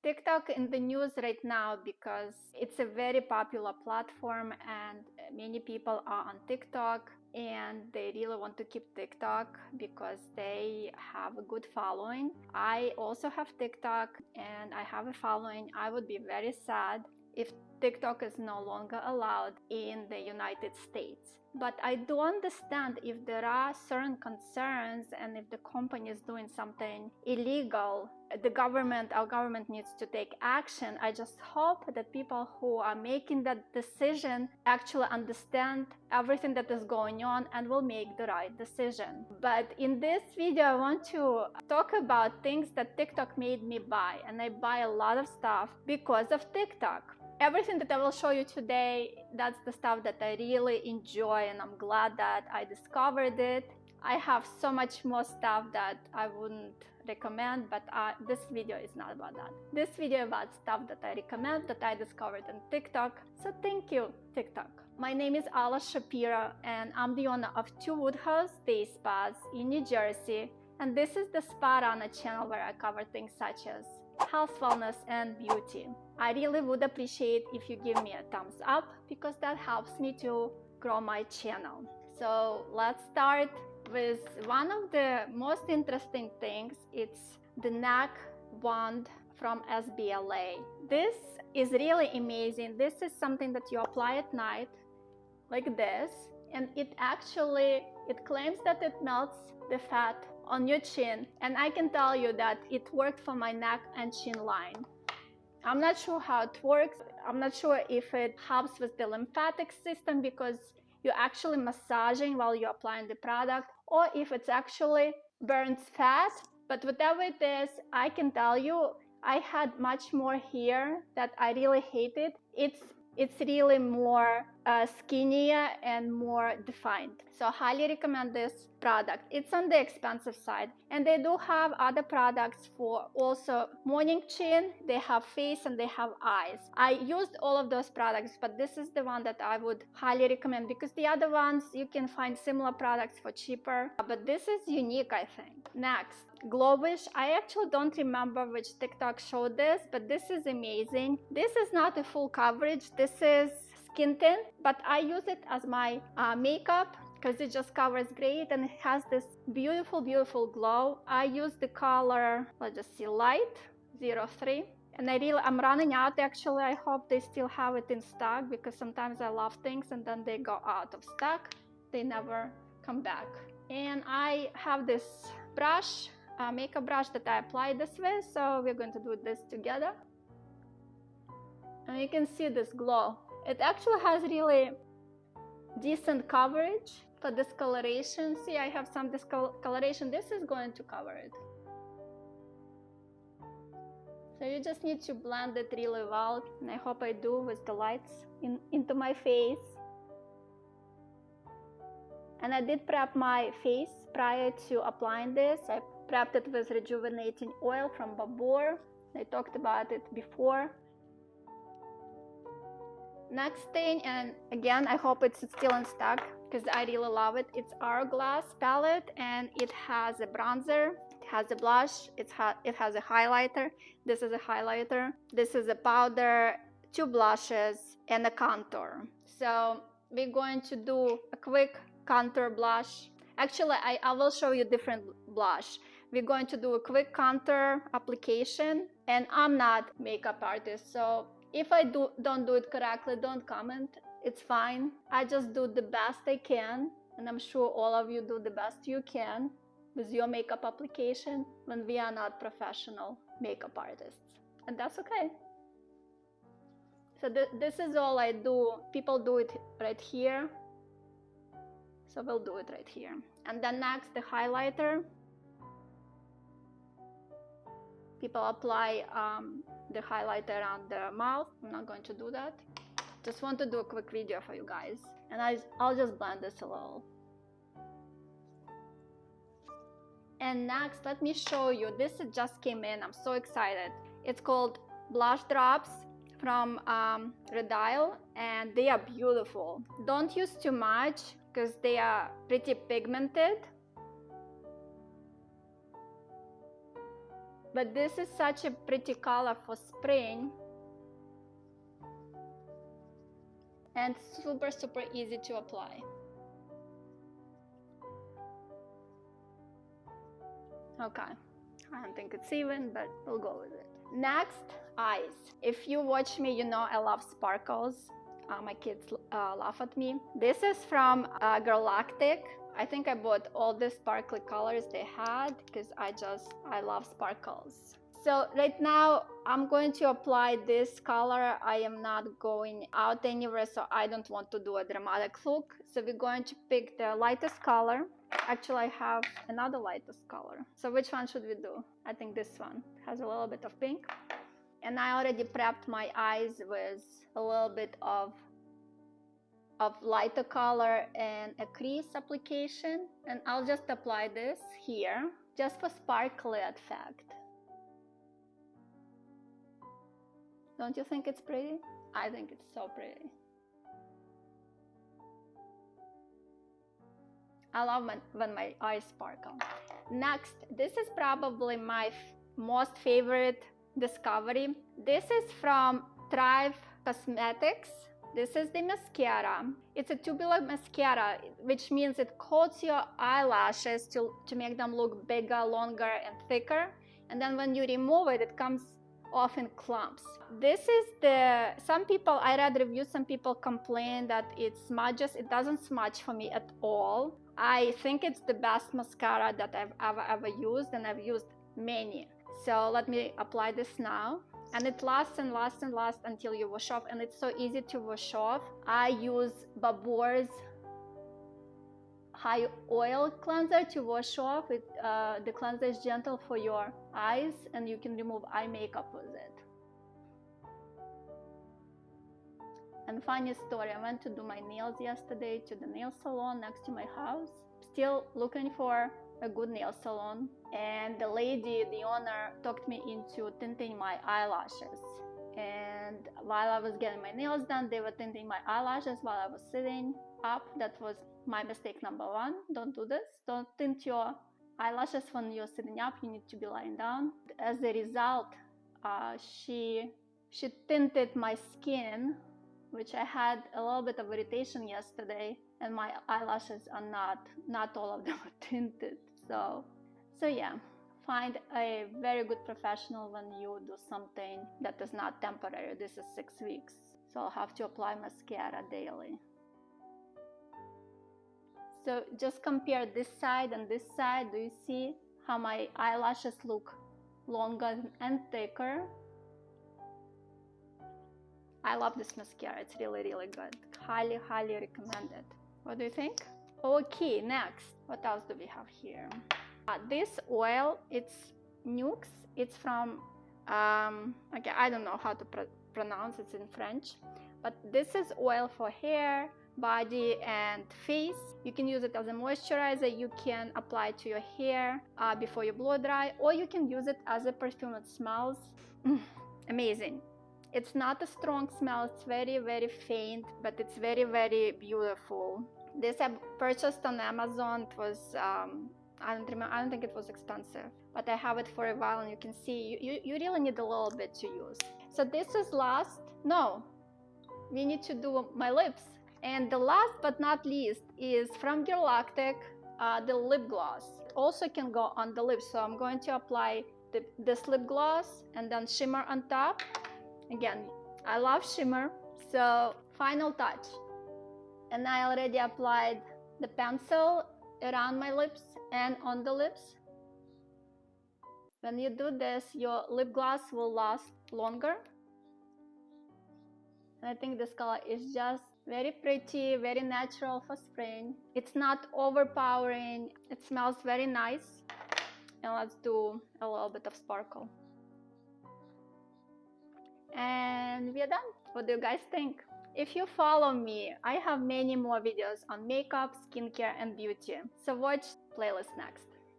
TikTok in the news right now because it's a very popular platform and many people are on TikTok and they really want to keep TikTok because they have a good following. I also have TikTok and I have a following. I would be very sad if TikTok is no longer allowed in the United States. But I do understand if there are certain concerns and if the company is doing something illegal, our government needs to take action. I just hope that people who are making that decision actually understand everything that is going on and will make the right decision. But in this video, I want to talk about things that TikTok made me buy, and I buy a lot of stuff because of TikTok. Everything that I will show you today, that's the stuff that I really enjoy, and I'm glad that I discovered it. I have so much more stuff that I wouldn't recommend, but this video is not about that. This video is about stuff that I recommend, that I discovered on TikTok. So thank you, TikTok. My name is Alla Shapiro, and I'm the owner of 2 Woodhouse Day Spas in New Jersey. And this is the Spa Runner channel where I cover things such as health, wellness, and beauty. I really would appreciate if you give me a thumbs up because that helps me to grow my channel. So let's start with one of the most interesting things. It's the neck wand from SBLA. This is really amazing. This is something that you apply at night like this, and it claims that it melts the fat on your chin, and I can tell you that it worked for my neck and chin line. I'm not sure how it works. I'm not sure if it helps with the lymphatic system because you're actually massaging while you're applying the product, or if it's actually burns fat. But whatever it is, I can tell you I had much more hair that I really hated. It's really more skinnier and more defined. So I highly recommend this product. It's on the expensive side, and they do have other products for also morning chin. They have face and they have eyes. I used all of those products, but this is the one that I would highly recommend because the other ones you can find similar products for cheaper, but this is unique, I think. Next, GLoWish. I actually don't remember which TikTok showed this, but this is amazing. This is not a full coverage. This is skin tint, but I use it as my makeup because it just covers great and it has this beautiful glow. I use the color, let's just see, light 03, and I'm running out. Actually, I hope they still have it in stock because sometimes I love things and then they go out of stock. They never come back. And I have this brush, makeup brush that I apply this with, so we're going to do this together. And you can see this glow. It actually has really decent coverage for discoloration. See, I have some discoloration. This is going to cover it. So you just need to blend it really well, and I hope I do with the lights into my face. And I did prep my face prior to applying this. I prepped it with Rejuvenating oil from Babor. I talked about it before. Next thing, and again, I hope it's still in stock because I really love it. It's Hourglass palette, and it has a bronzer, it has a blush, it has a highlighter. This is a highlighter. This is a powder, 2 blushes, and a contour. So we're going to do a quick contour blush. Actually, I will show you different blush. We're going to do a quick contour application, and I'm not a makeup artist, so if I don't do it correctly, don't comment. It's fine. I just do the best I can, and I'm sure all of you do the best you can with your makeup application when we are not professional makeup artists, and that's okay. So this is all I do. People do it right here, so we'll do it right here. And then next, the highlighter. People apply the highlighter on the mouth. I'm not going to do that. Just want to do a quick video for you guys, and I'll just blend this a little. And next, let me show you. This just came in. I'm so excited. It's called Blush Drops from Rodial, and they are beautiful. Don't use too much because they are pretty pigmented. But this is such a pretty color for spring. And super, super easy to apply. Okay, I don't think it's even, but we'll go with it. Next, eyes. If you watch me, you know I love sparkles. My kids laugh at me. This is from Girlactik. I think I bought all the sparkly colors they had because I love sparkles. So right now I'm going to apply this color. I am not going out anywhere, so I don't want to do a dramatic look. So we're going to pick the lightest color. Actually, I have another lightest color. So which one should we do? I think this one has a little bit of pink. And I already prepped my eyes with a little bit of lighter color and a crease application. And I'll just apply this here just for sparkly effect. Don't you think it's pretty? I think it's so pretty. I love when my eyes sparkle. Next, this is probably my most favorite discovery. This is from Thrive Causemetics. This is the mascara. It's a tubular mascara, which means it coats your eyelashes to make them look bigger, longer, and thicker. And then when you remove it, it comes off in clumps. This is some people, I read reviews, some people complain that it smudges. It doesn't smudge for me at all. I think it's the best mascara that I've ever used, and I've used many. So let me apply this now. And it lasts and lasts and lasts until you wash off, and it's so easy to wash off. I use Babor's high oil cleanser to wash off. The cleanser is gentle for your eyes, and you can remove eye makeup with it. And funny story, I went to do my nails yesterday to the nail salon next to my house. Still looking for a good nail salon, and the lady, the owner, talked me into tinting my eyelashes. And while I was getting my nails done, they were tinting my eyelashes while I was sitting up. That was my mistake number one. Don't do this. Don't tint your eyelashes when you're sitting up. You need to be lying down. As a result, she tinted my skin, which I had a little bit of irritation yesterday, and my eyelashes are not all of them are tinted. So yeah, find a very good professional when you do something that is not temporary. This is 6 weeks, so I'll have to apply mascara daily. So just compare this side and this side. Do you see how my eyelashes look longer and thicker? I love this mascara. It's really, really good. Highly, highly recommend it. What do you think? Okay, next. What else do we have here? This oil, it's Nuxe. It's from, okay, I don't know how to pronounce it in French. But this is oil for hair, body, and face. You can use it as a moisturizer. You can apply it to your hair before you blow dry, or you can use it as a perfume. It smells amazing. It's not a strong smell. It's very, very faint, but it's very, very beautiful. This I purchased on Amazon. It was, I don't think it was expensive, but I have it for a while, and you can see you really need a little bit to use. So this is last. No, we need to do my lips. And the last but not least is from Girlactik, the lip gloss. It also can go on the lips. So I'm going to apply this lip gloss and then shimmer on top. Again, I love shimmer. So final touch. And I already applied the pencil around my lips and on the lips. When you do this, your lip gloss will last longer. And I think this color is just very pretty, very natural for spring. It's not overpowering. It smells very nice. And let's do a little bit of sparkle. And we're done. What do you guys think? If you follow me, I have many more videos on makeup, skincare, and beauty. So watch playlist next.